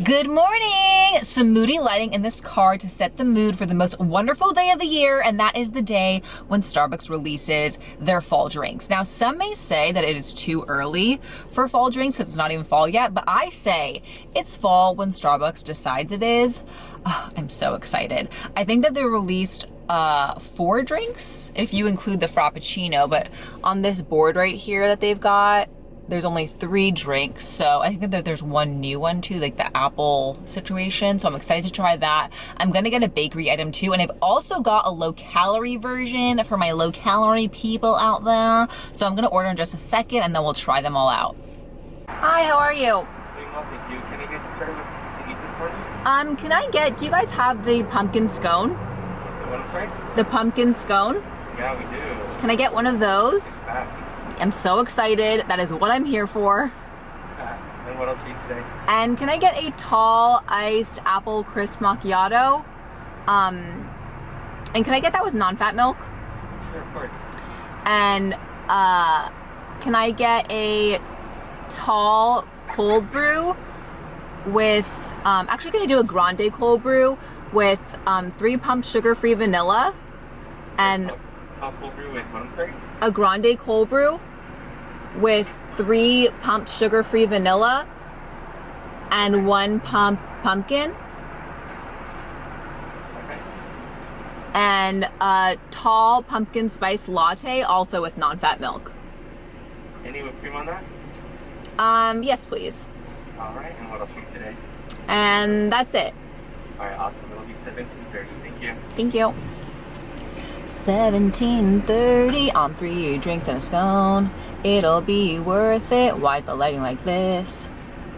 Good morning! Some moody lighting in this car to set the mood for the most wonderful day of the year, and that is the day when Starbucks releases their fall drinks. Now, some may say that it is too early for fall drinks because it's not even fall yet, but I say it's fall when Starbucks decides it is. Oh, I'm so excited. I think that they released 4 drinks if you include the Frappuccino, but on this board right here that they've got, there's only 3 drinks, so I think that there's one new one too, like the apple situation, so I'm excited to try that. I'm gonna get a bakery item too, and I've also got a low-calorie version for my low-calorie people out there, so I'm gonna order in just a second, and then we'll try them all out. Hi, how are you? Doing well, thank you. Can I get started with something to eat this morning? Can I get, do you guys have the pumpkin scone? The what, I'm sorry? The pumpkin scone? Yeah, we do. Can I get one of those? I'm so excited. That is what I'm here for. And what else do you eat today? And can I get a tall iced Apple Crisp Macchiato? And can I get that with non-fat milk? Sure, of course. And can I get a tall cold brew with, actually can I do a grande cold brew with 3 pumps sugar-free vanilla and Tall cold brew with what, I'm sorry? a grande cold brew with 3 pumps sugar-free vanilla and 1 pump pumpkin. Okay. And a tall pumpkin spice latte, also with non-fat milk. Any whipped cream on that? Yes, please. All right, and what else for you today? And that's it. All right, awesome. It'll be 17:30. Thank you. Thank you. 17:30 on 3 drinks and a scone. It'll be worth it. Why is the lighting like this?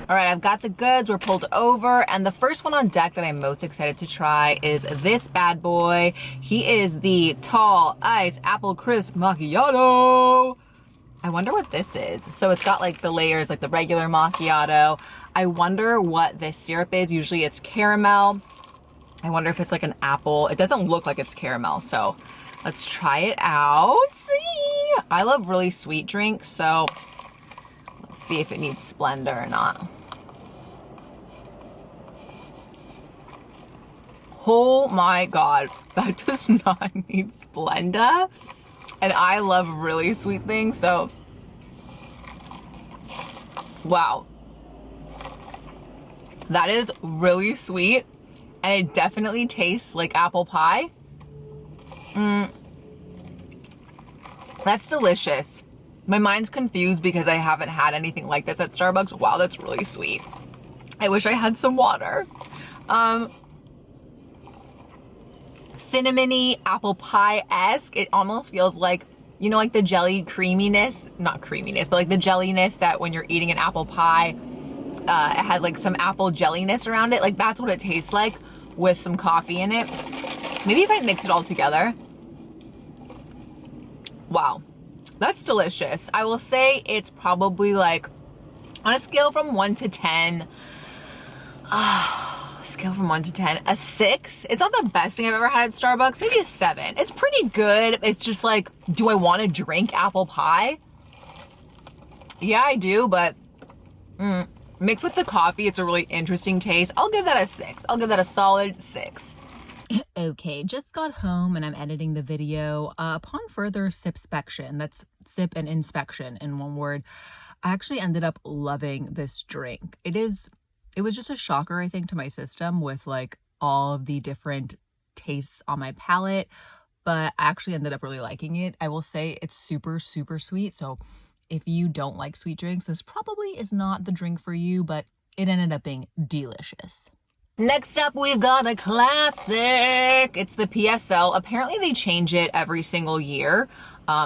All right, I've got the goods. We're pulled over, and the first one on deck that I'm most excited to try is this bad boy. He is the tall iced Apple Crisp Macchiato. I wonder what this is. So it's got like the layers, like the regular macchiato. I wonder what this syrup is. Usually it's caramel. I wonder if it's like an apple. It doesn't look like it's caramel, so let's try it out. See, I love really sweet drinks, so let's see if it needs Splenda or not. Oh my God, that does not need Splenda. And I love really sweet things, so wow. That is really sweet. And it definitely tastes like apple pie. That's delicious. My mind's confused because I haven't had anything like this at Starbucks. Wow, that's really sweet. I wish I had some water. Cinnamony, apple pie-esque. It almost feels like, you know, like the jelly creaminess, not creaminess, but like the jelliness that when you're eating an apple pie, it has like some apple jelliness around it. Like that's what it tastes like with some coffee in it. Maybe if I mix it all together. Wow, that's delicious. I will say it's probably like, on a scale from 1 to 10, scale from 1 to 10, a 6. It's not the best thing I've ever had at Starbucks, maybe a 7. It's pretty good. It's just like, do I want to drink apple pie? Yeah, I do, but mixed with the coffee, it's a really interesting taste. I'll give that a 6. I'll give that a solid 6. Okay, just got home and I'm editing the video. Upon further sipspection, that's sip and inspection in one word, I actually ended up loving this drink. It was just a shocker, I think, to my system with like all of the different tastes on my palate, but I actually ended up really liking it. I will say it's super, super sweet. So if you don't like sweet drinks, this probably is not the drink for you, but it ended up being delicious. Next up, we've got a classic. It's the PSL. Apparently they change it every single year.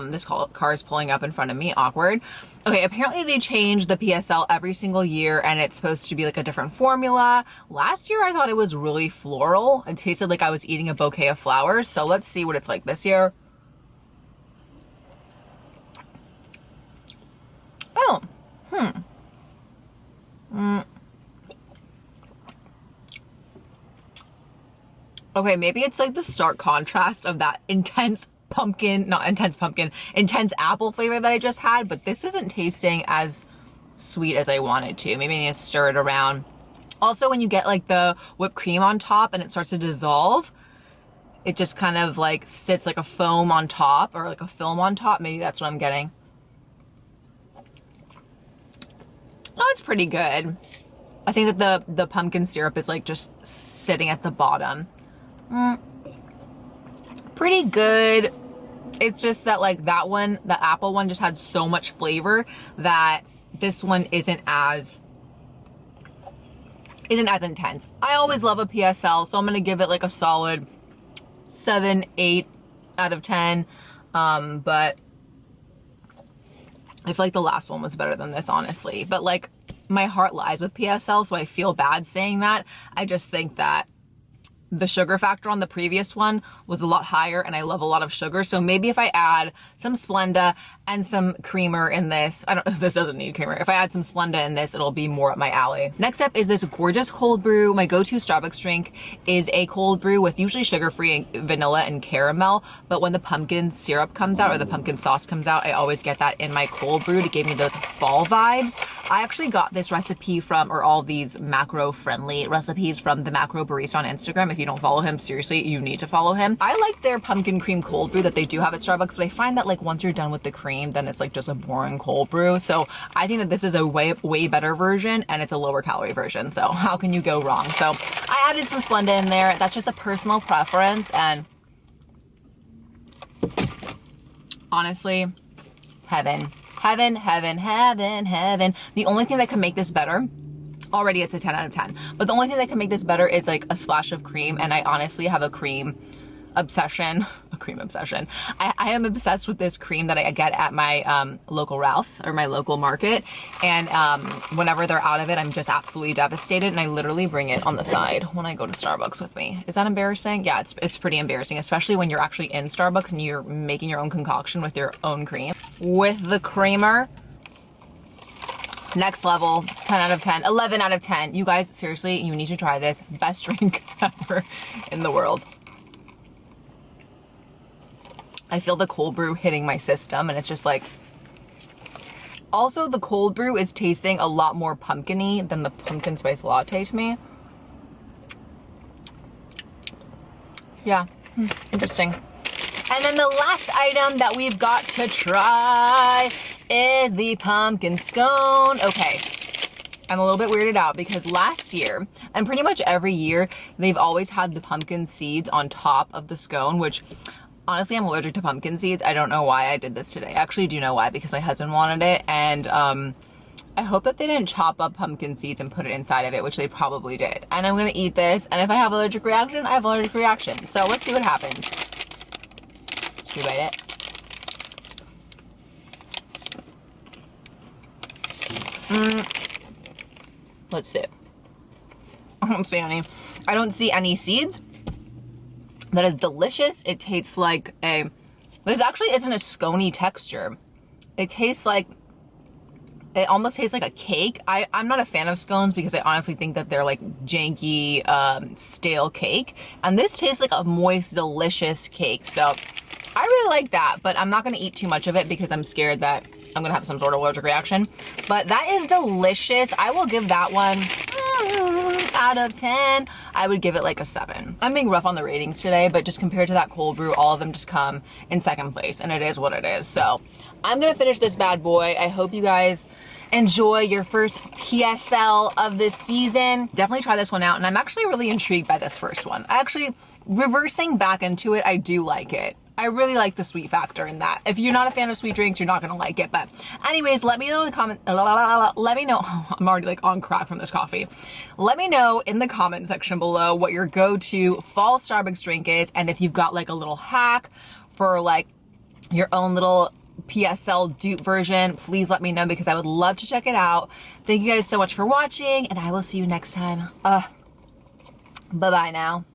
This car is pulling up in front of me, awkward. Okay, apparently they change the PSL every single year and it's supposed to be like a different formula. Last year, I thought it was really floral. It tasted like I was eating a bouquet of flowers. So let's see what it's like this year. Oh, Okay, maybe it's like the stark contrast of that intense intense apple flavor that I just had, but this isn't tasting as sweet as I wanted to. Maybe I need to stir it around Also, when you get like the whipped cream on top and it starts to dissolve, it just kind of like sits like a foam on top, or like a film on top. Maybe that's what I'm getting. Oh, it's pretty good. I think that the pumpkin syrup is like just sitting at the bottom. Pretty good. It's just that like that one, the apple one, just had so much flavor that this one isn't as intense. I always love a PSL, so I'm gonna give it like a solid 7, 8 out of 10. But I feel like the last one was better than this, honestly. But like, my heart lies with PSL, so I feel bad saying that. I just think that the sugar factor on the previous one was a lot higher, and I love a lot of sugar. So maybe if I add some Splenda and some creamer in this, this doesn't need creamer. If I add some Splenda in this, it'll be more up my alley. Next up is this gorgeous cold brew. My go-to Starbucks drink is a cold brew with usually sugar-free vanilla and caramel. But when the pumpkin syrup comes out, or the pumpkin sauce comes out, I always get that in my cold brew to give me those fall vibes. I actually got this recipe from, or all these macro-friendly recipes from the Macro Barista on Instagram. If you don't follow him, seriously, you need to follow him. I like their pumpkin cream cold brew that they do have at Starbucks, but I find that like once you're done with the cream, then it's like just a boring cold brew. So I think that this is a way better version, and it's a lower calorie version. So how can you go wrong? So I added some Splenda in there. That's just a personal preference, and honestly, heaven. Heaven, heaven, heaven, heaven. The only thing that can make this better, already it's a 10 out of 10, but the only thing that can make this better is like a splash of cream. And I honestly have a cream obsession, I am obsessed with this cream that I get at my local Ralph's, or my local market. And whenever they're out of it, I'm just absolutely devastated. And I literally bring it on the side when I go to Starbucks with me. Is that embarrassing? Yeah, it's pretty embarrassing, especially when you're actually in Starbucks and you're making your own concoction with your own cream. With the creamer, next level, 10 out of 10, 11 out of 10. You guys, seriously, you need to try this. Best drink ever in the world. I feel the cold brew hitting my system, and it's just like, also the cold brew is tasting a lot more pumpkin-y than the pumpkin spice latte to me. Yeah, interesting. And then the last item that we've got to try is the pumpkin scone. Okay, I'm a little bit weirded out because last year, and pretty much every year, they've always had the pumpkin seeds on top of the scone, which honestly, I'm allergic to pumpkin seeds. I don't know why I did this today. I actually do know why, because my husband wanted it, and I hope that they didn't chop up pumpkin seeds and put it inside of it, which they probably did. And I'm gonna eat this, and if I have allergic reaction, I have allergic reaction. So let's see what happens. Should we bite it? Let's see. I don't see any. I don't see any seeds. That is delicious. It tastes like this actually isn't a scone-y texture. It tastes like, it almost tastes like a cake. I'm not a fan of scones because I honestly think that they're like janky, stale cake. And this tastes like a moist, delicious cake. So I really like that, but I'm not gonna eat too much of it because I'm scared that I'm gonna have some sort of allergic reaction. But that is delicious. I will give that one out of 10. I would give it like a 7. I'm being rough on the ratings today, but just compared to that cold brew, all of them just come in second place, and it is what it is. So I'm gonna finish this bad boy. I hope you guys enjoy your first PSL of this season. Definitely try this one out, and I'm actually really intrigued by this first one. Actually, reversing back into it, I do like it. I really like the sweet factor in that. If you're not a fan of sweet drinks, you're not gonna like it. But anyways, let me know in the comment, let me know, oh, I'm already like on crack from this coffee. Let me know in the comment section below what your go-to fall Starbucks drink is, and if you've got like a little hack for like your own little PSL dupe version, please let me know because I would love to check it out. Thank you guys so much for watching, and I will see you next time. Bye-bye now.